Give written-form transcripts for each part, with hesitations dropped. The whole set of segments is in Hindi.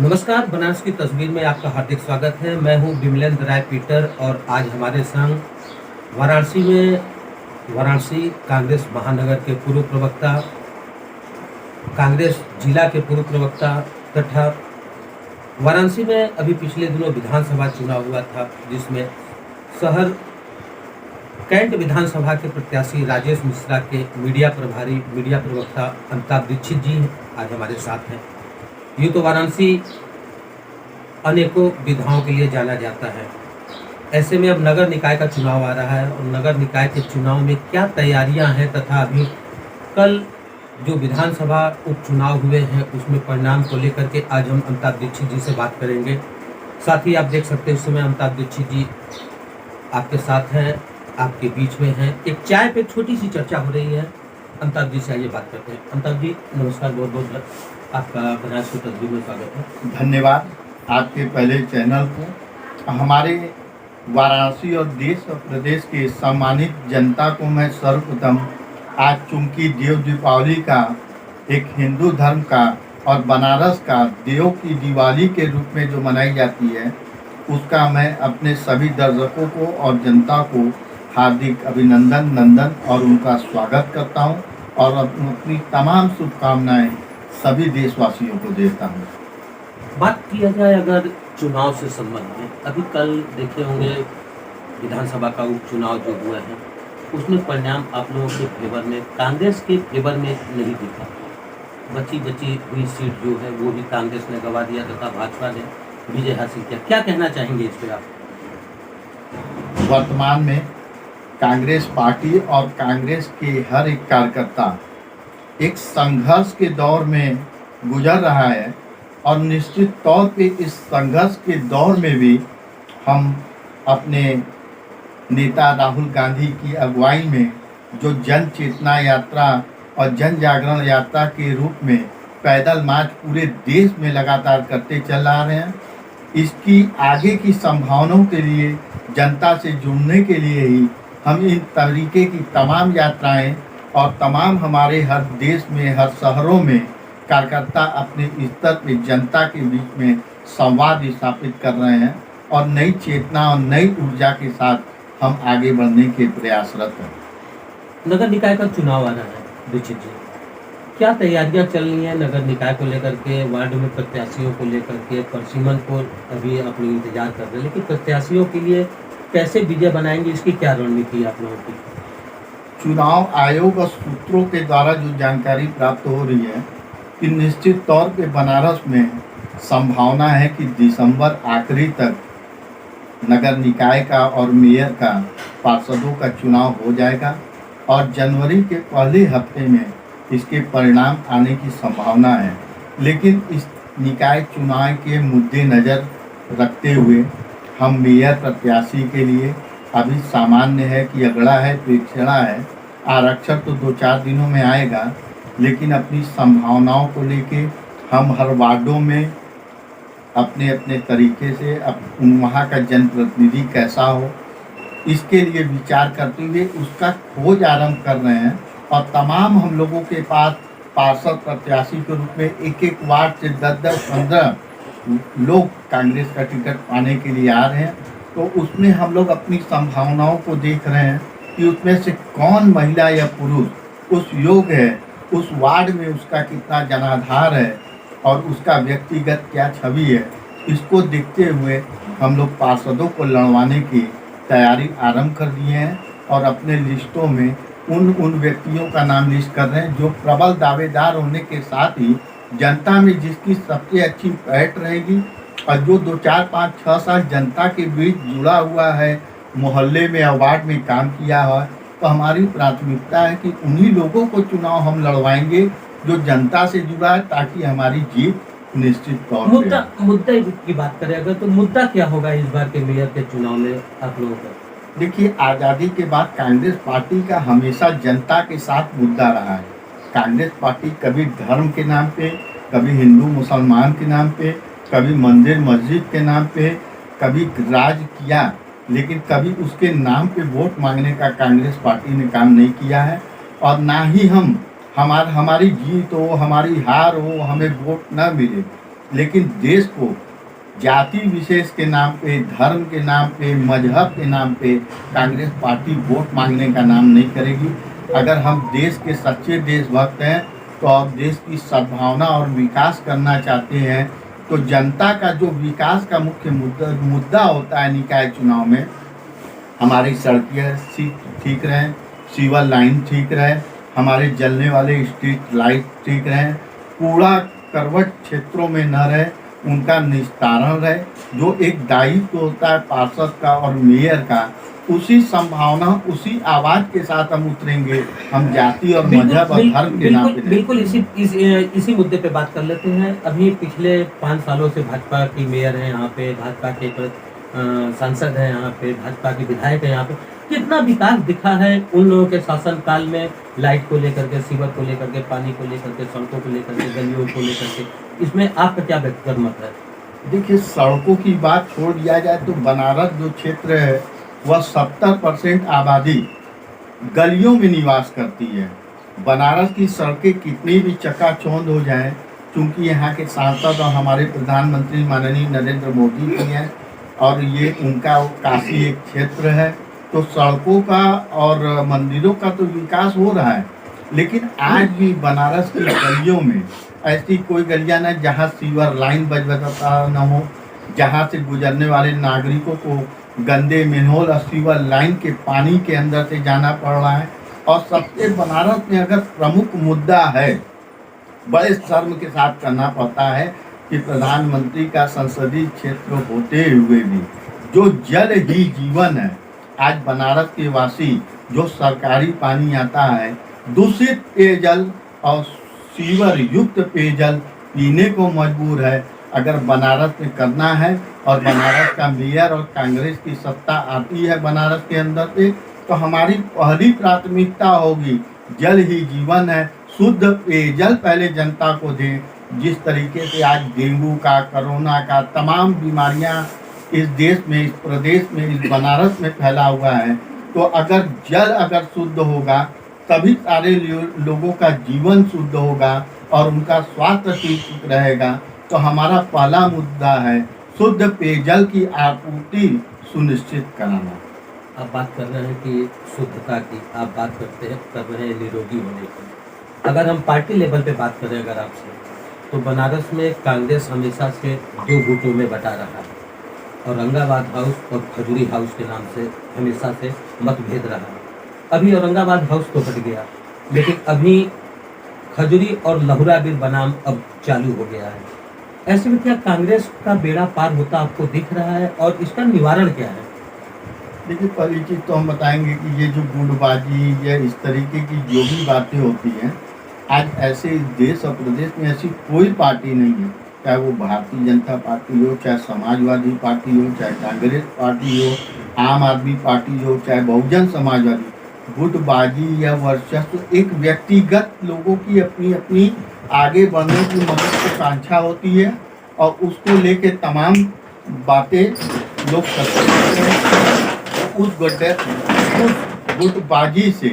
नमस्कार, बनारस की तस्वीर में आपका हार्दिक स्वागत है। मैं हूं विमलेंद्र राय पीटर और आज हमारे संग वाराणसी कांग्रेस महानगर के पूर्व प्रवक्ता, कांग्रेस जिला के पूर्व प्रवक्ता तथा वाराणसी में अभी पिछले दिनों विधानसभा चुनाव हुआ था, जिसमें शहर कैंट विधानसभा के प्रत्याशी राजेश मिश्रा के मीडिया प्रभारी, मीडिया प्रवक्ता अमिताभ दीक्षित जी आज हमारे साथ हैं। यूँ तो वाराणसी अनेकों विधाओं के लिए जाना जाता है। ऐसे में अब नगर निकाय का चुनाव आ रहा है और नगर निकाय के चुनाव में क्या तैयारियां हैं तथा अभी कल जो विधानसभा उपचुनाव हुए हैं उसमें परिणाम को लेकर के आज हम अमिताभ दीक्षित जी से बात करेंगे। साथ ही आप देख सकते हैं इस समय अमिताभ दीक्षित जी आपके साथ हैं, आपके बीच में हैं। एक चाय पे छोटी सी चर्चा हो रही है। अमिताभ जी से आइए बात करते हैं। अमिताभ जी नमस्कार, बहुत बहुत आपका बनारस की तस्वीर में स्वागत है। धन्यवाद आपके पहले चैनल को। हमारे वाराणसी और देश और प्रदेश के सम्मानित जनता को मैं सर्वप्रथम आज चूंकि देव दीपावली का एक हिंदू धर्म का और बनारस का देव की दिवाली के रूप में जो मनाई जाती है, उसका मैं अपने सभी दर्शकों को और जनता को हार्दिक अभिनंदन और उनका स्वागत करता हूं और अपनी तमाम शुभकामनाएं सभी देशवासियों को देता हूं। बात किया जाए अगर चुनाव से संबंधित, अभी कल देखे होंगे विधानसभा का उपचुनाव जो हुआ है उसमें परिणाम आप लोगों के फेवर में, कांग्रेस के फेवर में नहीं दिखा। बची हुई सीट जो है वो भी कांग्रेस ने गंवा दिया तथा भाजपा ने विजय हासिल किया। क्या कहना चाहेंगे इस पर आप? वर्तमान में कांग्रेस पार्टी और कांग्रेस के हर एक कार्यकर्ता एक संघर्ष के दौर में गुजर रहा है और निश्चित तौर पे इस संघर्ष के दौर में भी हम अपने नेता राहुल गांधी की अगुवाई में जो जन चेतना यात्रा और जन जागरण यात्रा के रूप में पैदल मार्च पूरे देश में लगातार करते चल आ रहे हैं, इसकी आगे की संभावनाओं के लिए जनता से जुड़ने के लिए ही हम इन तरीके की तमाम यात्राएं और तमाम हमारे हर देश में हर शहरों में कार्यकर्ता अपने स्तर पे जनता के बीच में संवाद स्थापित कर रहे हैं और नई चेतना और नई ऊर्जा के साथ हम आगे बढ़ने के प्रयासरत हैं। नगर निकाय का चुनाव आ रहा है दीक्षित जी, क्या तैयारियां चल रही हैं नगर निकाय को लेकर के, वार्ड में प्रत्याशियों को लेकर के? परसिमन को अभी अपनी इंतजार कर रहे हैं, लेकिन प्रत्याशियों के लिए कैसे विजय बनाएंगे, इसकी क्या रणनीति आप लोगों की? चुनाव आयोग और सूत्रों के द्वारा जो जानकारी प्राप्त हो रही है कि निश्चित तौर पे बनारस में संभावना है कि दिसंबर आखिरी तक नगर निकाय का और मेयर का, पार्षदों का चुनाव हो जाएगा और जनवरी के पहले हफ्ते में इसके परिणाम आने की संभावना है। लेकिन इस निकाय चुनाव के मुद्दे नज़र रखते हुए हम मेयर प्रत्याशी के लिए अभी सामान्य है कि अगड़ा है, पिछड़ा है, आरक्षण तो 2-4 दिनों में आएगा, लेकिन अपनी संभावनाओं को लेके हम हर वार्डों में अपने अपने तरीके से वहाँ का जनप्रतिनिधि कैसा हो, इसके लिए विचार करते हुए उसका खोज आरंभ कर रहे हैं और तमाम हम लोगों के पास पार्षद प्रत्याशी के रूप में एक वार्ड से 10-15 लोग कांग्रेस का टिकट पाने के लिए आ रहे हैं। तो उसमें हम लोग अपनी संभावनाओं को देख रहे हैं कि उसमें से कौन महिला या पुरुष उस योग्य है, उस वार्ड में उसका कितना जनाधार है और उसका व्यक्तिगत क्या छवि है। इसको देखते हुए हम लोग पार्षदों को लड़वाने की तैयारी आरंभ कर दिए हैं और अपने लिस्टों में उन व्यक्तियों का नाम लिस्ट कर रहे हैं जो प्रबल दावेदार होने के साथ ही जनता में जिसकी सबसे अच्छी पहट रहेगी और जो 2-4-5-6 साल जनता के बीच जुड़ा हुआ है, मोहल्ले में या वार्ड में काम किया है, तो हमारी प्राथमिकता है कि उन्हीं लोगों को चुनाव हम लड़वाएंगे जो जनता से जुड़ा है, ताकि हमारी जीत निश्चित तौर पे। मुद्दा की बात करें अगर, तो मुद्दा क्या होगा इस बार के मेयर के चुनाव में आप लोगों का? देखिए, आज़ादी के बाद कांग्रेस पार्टी का हमेशा जनता के साथ मुद्दा रहा है। कांग्रेस पार्टी कभी धर्म के नाम पे, कभी हिंदू मुसलमान के नाम पे, कभी मंदिर मस्जिद के नाम पे, कभी राज किया, लेकिन कभी उसके नाम पे वोट मांगने का कांग्रेस पार्टी ने काम नहीं किया है। और ना ही हमारी जीत हो, हमारी हार हो, हमें वोट ना मिले, लेकिन देश को जाति विशेष के नाम पे, धर्म के नाम पे, मजहब के नाम पे कांग्रेस पार्टी वोट मांगने का नाम नहीं करेगी। अगर हम देश के सच्चे देशभक्त हैं तो अब देश की सद्भावना और विकास करना चाहते हैं, तो जनता का जो विकास का मुख्य मुद्दा होता है निकाय चुनाव में, हमारी सड़कें ठीक रहें, सीवर लाइन ठीक रहे, हमारे जलने वाले स्ट्रीट लाइट ठीक रहें, कूड़ा करवट क्षेत्रों में न रहे, उनका निस्तारण रहे। जो एक दायित्व होता है पार्षद का और मेयर का, उसी संभावना, उसी आवाज के साथ हम उतरेंगे। हम जाति और मजहब और धर्म के नाम पे बिल्कुल इसी मुद्दे पे बात कर लेते हैं। अभी पिछले 5 सालों से भाजपा की मेयर है यहाँ पे, भाजपा के सांसद है यहाँ पे, भाजपा के विधायक है यहाँ पे। कितना विकास दिखा है उन लोगों के शासनकाल में, लाइट को लेकर के, सीवर को लेकर के, पानी को लेकर के, सड़कों को लेकर के, गलियों को लेकर के। इसमें आपका क्या व्यक्तिगत मत है? देखिए, सड़कों की बात छोड़ दिया जाए तो बनारस जो क्षेत्र है वह 70% आबादी गलियों में निवास करती है। बनारस की सड़कें कितनी भी चकाचौंध हो जाएं, क्योंकि यहाँ के सांसद और हमारे प्रधानमंत्री माननीय नरेंद्र मोदी जी हैं और ये उनका काशी एक क्षेत्र है, तो सड़कों का और मंदिरों का तो विकास हो रहा है। लेकिन आज भी बनारस की गलियों में ऐसी कोई गलियां न जहां सीवर लाइन बजबता न हो, जहां से गुजरने वाले नागरिकों को गंदे मेनहोल और सीवर लाइन के पानी के अंदर से जाना पड़ रहा है। और सबसे बनारस में अगर प्रमुख मुद्दा है, बड़े शर्म के साथ करना पड़ता है कि प्रधानमंत्री का संसदीय क्षेत्र होते हुए भी जो जल ही जीवन है, आज बनारस के वासी जो सरकारी पानी आता है, दूषित पेयजल और सीवर युक्त पेयजल पीने को मजबूर है। अगर बनारस में करना है और बनारस का मेयर और कांग्रेस की सत्ता आती है बनारस के अंदर से, तो हमारी पहली प्राथमिकता होगी जल ही जीवन है, शुद्ध पेयजल पहले जनता को दें। जिस तरीके से आज डेंगू का, कोरोना का, तमाम बीमारियां इस देश में, इस प्रदेश में, इस बनारस में फैला हुआ है, तो अगर जल अगर शुद्ध होगा तभी सारे लोगों का जीवन शुद्ध होगा और उनका स्वास्थ्य ठीक रहेगा। तो हमारा पहला मुद्दा है शुद्ध पेयजल की आपूर्ति सुनिश्चित कराना। आप बात कर रहे हैं कि शुद्धता की, आप बात कर रहे हैं निरोगी होने की। अगर हम पार्टी लेवल पे बात करें अगर आपसे, तो बनारस में कांग्रेस हमेशा से 2 गुटों में बटा रहा है। औरंगाबाद हाउस और खजूरी हाउस के नाम से हमेशा से मतभेद रहा है। अभी औरंगाबाद हाउस तो हट गया, लेकिन अभी खजूरी और लहुरा बिल बनाम अब चालू हो गया है। ऐसे में क्या कांग्रेस का बेड़ा पार होता आपको दिख रहा है और इसका निवारण क्या है? देखिए, पहली चीज़ तो हम बताएंगे कि ये जो गुटबाजी या इस तरीके की जो भी बातें होती हैं, आज ऐसे देश और प्रदेश में ऐसी कोई पार्टी नहीं है, चाहे वो भारतीय जनता पार्टी हो, चाहे समाजवादी पार्टी हो, चाहे कांग्रेस पार्टी हो, आम आदमी पार्टी हो, चाहे बहुजन समाजवादी। गुटबाजी या वर्चस्व एक व्यक्तिगत लोगों की अपनी अपनी आगे बढ़ने की महत्वाकांक्षा होती है और उसको लेके तमाम बातें लोग करते हैं। उस गुटबाजी से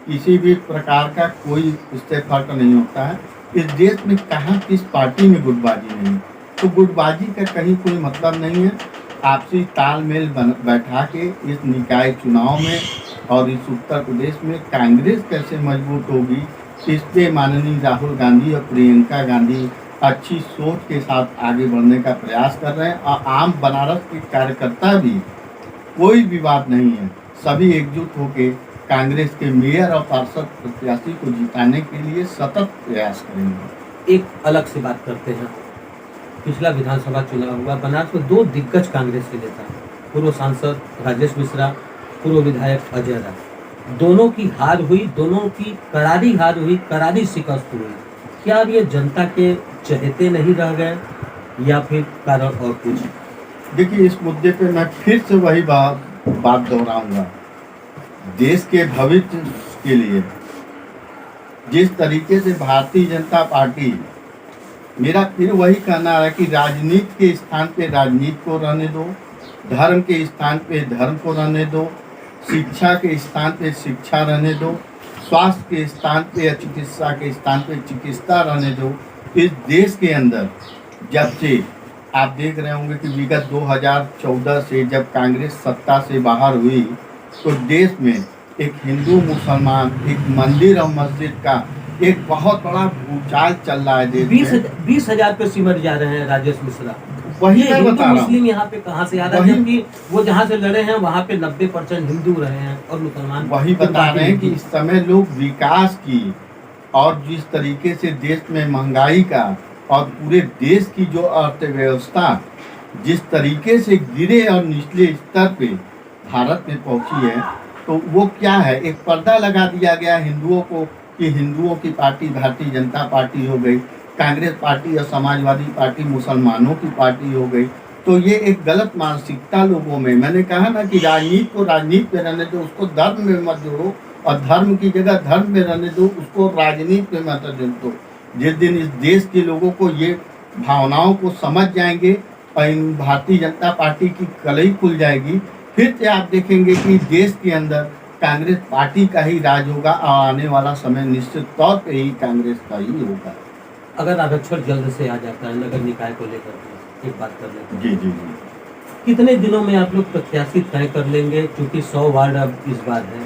किसी भी प्रकार का कोई इससे फर्क नहीं होता है। इस देश में कहाँ किस पार्टी में गुटबाजी नहीं, तो गुटबाजी का कहीं कोई मतलब नहीं है। आपसी तालमेल बैठा के इस निकाय चुनाव में और इस उत्तर प्रदेश में कांग्रेस कैसे मजबूत होगी, इस पे माननीय राहुल गांधी और प्रियंका गांधी अच्छी सोच के साथ आगे बढ़ने का प्रयास कर रहे हैं। और आम बनारस के कार्यकर्ता भी, कोई विवाद नहीं है, सभी एकजुट होकर कांग्रेस के मेयर और पार्षद प्रत्याशी को जिताने के लिए सतत प्रयास करेंगे। एक अलग से बात करते हैं, पिछला विधानसभा चुनाव हुआ, बनारस में 2 दिग्गज कांग्रेस के नेता, पूर्व सांसद राजेश मिश्रा, पूर्व विधायक अजय राय, दोनों की हार हुई, दोनों की करारी हार हुई, करारी शिकस्त हुई। क्या ये जनता के चहेते नहीं रह गए या फिर कारण और कुछ? देखिए, इस मुद्दे पे मैं फिर से वही बात दोहराऊंगा। देश के भविष्य के लिए जिस तरीके से भारतीय जनता पार्टी, मेरा फिर वही कहना है कि राजनीति के स्थान पे राजनीति को रहने दो, धर्म के स्थान पे धर्म को रहने दो, शिक्षा के स्थान पे शिक्षा रहने दो, स्वास्थ्य के स्थान पे या चिकित्सा के स्थान पे चिकित्सा रहने दो। इस देश के अंदर जब से आप देख रहे होंगे कि विगत 2014 से जब कांग्रेस सत्ता से बाहर हुई तो देश में एक हिंदू मुसलमान, एक मंदिर और मस्जिद का एक बहुत बड़ा भूचाल चल रहा है देश में। 20,000 पे सिमट जा रहे हैं राजेश मिश्रा। वही ये मैं हिंदू बता रहा हूँ, मुस्लिम यहाँ पे कहाँ से आ रहा है, वही- जबकि वो जहाँ से लड़े हैं वहाँ पे 90% हिंदू रहे हैं और मुसलमान वही बता रहे हैं कि इस समय लोग विकास की और जिस तरीके से देश में महंगाई का और पूरे देश की जो अर्थव्यवस्था जिस तरीके से गिरे और निचले स्तर पे भारत में पहुंची है, तो वो क्या है, एक पर्दा लगा दिया गया हिंदुओं को कि हिंदुओं की पार्टी भारतीय जनता पार्टी हो गई, कांग्रेस पार्टी और समाजवादी पार्टी मुसलमानों की पार्टी हो गई। तो ये एक गलत मानसिकता लोगों में, मैंने कहा ना कि राजनीति को राजनीति पे रहने दो, उसको धर्म में मत जोड़ो, और धर्म की जगह धर्म में रहने दो, उसको राजनीति में मत जोड़ दो। जिस दिन इस देश के लोगों को ये भावनाओं को समझ जाएंगे और इन भारतीय जनता पार्टी की कलई खुल जाएगी, फिर से आप देखेंगे कि देश के अंदर कांग्रेस पार्टी का ही राज होगा और आने वाला समय निश्चित तौर पे ही कांग्रेस का ही होगा। अगर आरक्षण जल्द से आ जाता है नगर निकाय को लेकर, एक बात कर लेते हैं, जी जी जी। कितने दिनों में आप लोग प्रत्याशी तय कर लेंगे, क्योंकि 100 वार्ड अब इस बार है,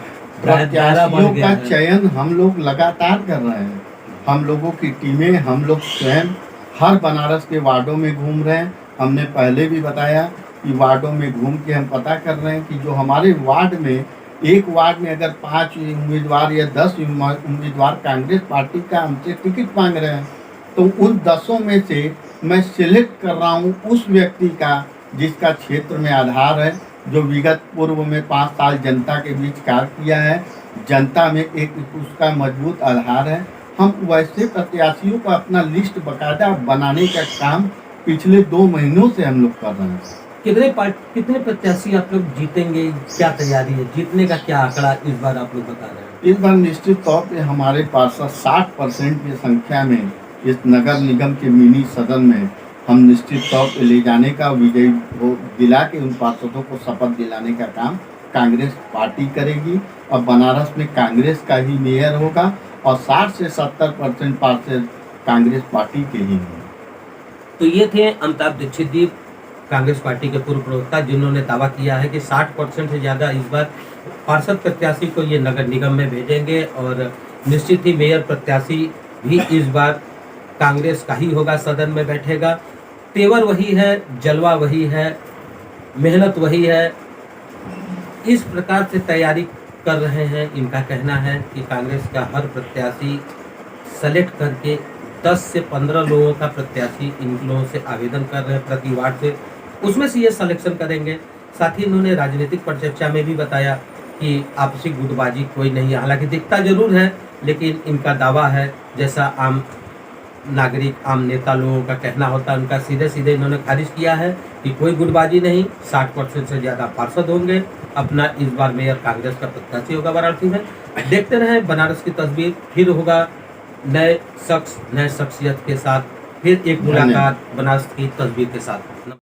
दायरा बढ़ प्रत्याशियों गया का है। चयन हम लोग लगातार कर रहे हैं, हम लोगों की टीमें, हम लोग स्वयं हर बनारस के वार्डों में घूम रहे हैं। हमने पहले भी बताया कि वार्डों में घूम के हम पता कर रहे हैं कि जो हमारे वार्ड में, एक वार्ड में अगर 5 उम्मीदवार या 10 उम्मीदवार कांग्रेस पार्टी का हमसे टिकट मांग रहे हैं, तो उन 10 में से मैं सिलेक्ट कर रहा हूँ उस व्यक्ति का जिसका क्षेत्र में आधार है, जो विगत पूर्व में 5 साल जनता के बीच कार्य किया है, जनता में एक उसका मजबूत आधार है। हम वैसे प्रत्याशियों का अपना लिस्ट बाकायदा बनाने का काम पिछले 2 महीनों से हम लोग कर रहे हैं। कितने प्रत्याशी आप लोग जीतेंगे, क्या तैयारी है, जीतने का क्या आंकड़ा इस बार आप लोग बता रहे हैं? इस बार निश्चित तौर पे हमारे पास 60% की संख्या में इस नगर निगम के मिनी सदन में हम निश्चित तौर पे ले जाने का, विजयी दिला के उन पार्षदों को शपथ दिलाने का काम कांग्रेस पार्टी करेगी और बनारस में कांग्रेस का ही मेयर होगा और 60 से 70% पार्षद कांग्रेस पार्टी के ही होंगे। तो ये थे अमिताभ दीक्षित जी, कांग्रेस पार्टी के पूर्व प्रवक्ता, जिन्होंने दावा किया है कि 60% से ज़्यादा इस बार पार्षद प्रत्याशी को ये नगर निगम में भेजेंगे और निश्चित ही मेयर प्रत्याशी भी इस बार कांग्रेस का ही होगा, सदन में बैठेगा। तेवर वही है, जलवा वही है, मेहनत वही है, इस प्रकार से तैयारी कर रहे हैं। इनका कहना है कि कांग्रेस का हर प्रत्याशी सेलेक्ट करके 10 से 15 लोगों का प्रत्याशी इन लोगों से आवेदन कर रहे हैं प्रति वार्ड से, उसमें से ये सिलेक्शन करेंगे। साथ ही इन्होंने राजनीतिक परिचर्चा में भी बताया कि आपसी गुटबाजी कोई नहीं है, हालांकि दिखता जरूर है, लेकिन इनका दावा है, जैसा आम नागरिक, आम नेता लोगों का कहना होता है, उनका सीधे सीधे इन्होंने खारिज किया है कि कोई गुटबाजी नहीं, 60% से ज़्यादा पार्षद होंगे। अपना इस बार मेयर कांग्रेस का प्रत्याशी होगा वाराणसी में। देखते रहें बनारस की तस्वीर, फिर होगा नए शख्स, नए शख्सियत के साथ, फिर एक मुलाकात बनारस की तस्वीर के साथ।